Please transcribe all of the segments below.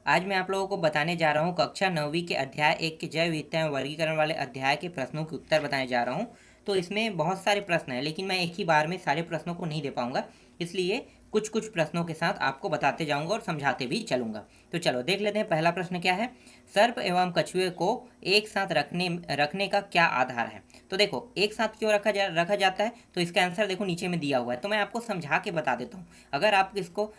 आज मैं आप लोगों को बताने जा रहा हूँ कक्षा 9वीं के अध्याय 1 के जैव विविधता एवं वर्गीकरण वाले अध्याय के प्रश्नों के उत्तर बताने जा रहा हूँ। तो इसमें बहुत सारे प्रश्न हैं, लेकिन मैं एक ही बार में सारे प्रश्नों को नहीं दे पाऊंगा, इसलिए कुछ कुछ प्रश्नों के साथ आपको बताते जाऊंगा और समझाते भी चलूंगा। तो चलो देख लेते हैं। पहला प्रश्न क्या है, सर्प एवं कछुए को एक साथ रखने का क्या आधार है। तो देखो, एक साथ क्यों रखा जाता है, तो इसका आंसर देखो नीचे में दिया हुआ है। तो मैं आपको समझा के बता देता हूँ। अगर आप इसको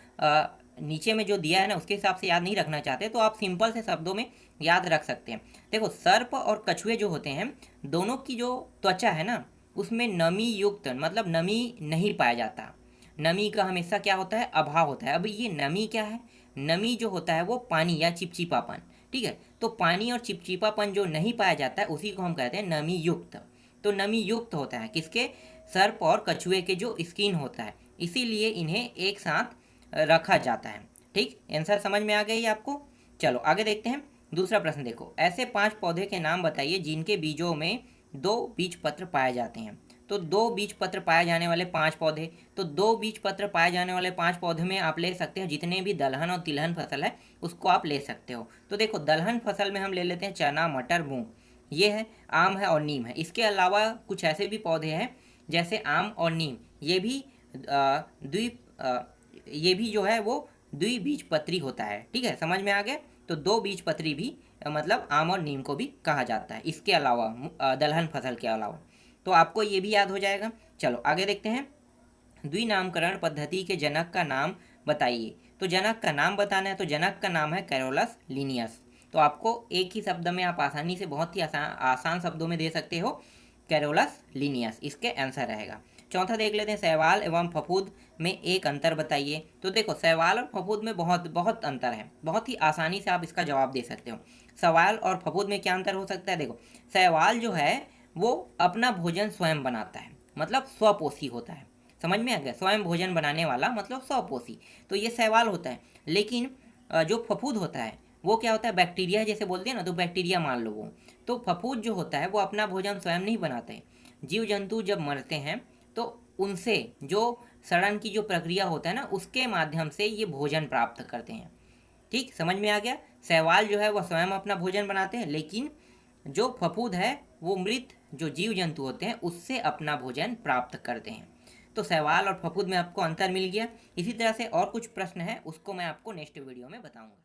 नीचे में जो दिया है ना उसके हिसाब से याद नहीं रखना चाहते तो आप सिंपल से शब्दों में याद रख सकते हैं। देखो, सर्प और कछुए जो होते हैं, दोनों की जो त्वचा है ना उसमें नमी युक्त, मतलब नमी नहीं पाया जाता। नमी का हमेशा क्या होता है, अभाव होता है। अब ये नमी क्या है, नमी जो होता है वो पानी या चिपचिपापन, ठीक है। तो पानी और चिपचिपापन जो नहीं पाया जाता है उसी को हम कहते हैं नमी युक्त। तो नमी युक्त होता है किसके, सर्प और कछुए के जो स्किन होता है, इसीलिए इन्हें एक साथ रखा जाता है। ठीक, आंसर समझ में आ गई आपको। चलो आगे देखते हैं। दूसरा प्रश्न देखो, ऐसे 5 पौधे के नाम बताइए जिनके बीजों में 2 बीज पत्र पाए जाते हैं। तो 2 बीज पत्र पाए जाने वाले 5 पौधे, तो 2 बीज पत्र पाए जाने वाले 5 पौधे में आप ले सकते हो जितने भी दलहन और तिलहन फसल है उसको आप ले सकते हो। तो देखो, दलहन फसल में हम ले लेते हैं चना, मटर, मूंग, ये है, आम है और नीम है। इसके अलावा कुछ ऐसे भी पौधे हैं जैसे आम और नीम, ये भी ये भी जो है वो द्विबीजपत्री होता है। ठीक है, समझ में आ गया। तो 2 बीजपत्री भी मतलब आम और नीम को भी कहा जाता है, इसके अलावा दलहन फसल के अलावा। तो आपको ये भी याद हो जाएगा। चलो आगे देखते हैं। द्विनामकरण पद्धति के जनक का नाम बताइए। तो जनक का नाम बताना है, तो जनक का नाम है कैरोलस लीनियस। तो आपको एक ही शब्द में आप आसानी से, बहुत ही आसान शब्दों में दे सकते हो, कैरोलस लीनियस इसके आंसर रहेगा। चौथा देख लेते हैं, शैवाल एवं फफूद में एक अंतर बताइए। तो देखो, शैवाल और फफूद में बहुत बहुत अंतर है, बहुत ही आसानी से आप इसका जवाब दे सकते हो। शैवाल और फफूद में क्या अंतर हो सकता है, देखो, शैवाल जो है वो अपना भोजन स्वयं बनाता है, मतलब स्वपोषी होता है। समझ में आ गया, स्वयं भोजन बनाने वाला मतलब स्वपोषी, तो ये शैवाल होता है। लेकिन जो फफूद होता है वो क्या होता है, बैक्टीरिया जैसे बोलते हैं ना, तो बैक्टीरिया मान लो वो। तो फफूद जो होता है वो अपना भोजन स्वयं नहीं बनाते। जीव जंतु जब मरते हैं तो उनसे जो सड़न की जो प्रक्रिया होता है ना उसके माध्यम से ये भोजन प्राप्त करते हैं। ठीक, समझ में आ गया। शैवाल जो है वह स्वयं अपना भोजन बनाते हैं, लेकिन जो फफूद है वो मृत जो जीव जंतु होते हैं उससे अपना भोजन प्राप्त करते हैं। तो शैवाल और फफूद में आपको अंतर मिल गया। इसी तरह से और कुछ प्रश्न है, उसको मैं आपको नेक्स्ट वीडियो में बताऊंगा।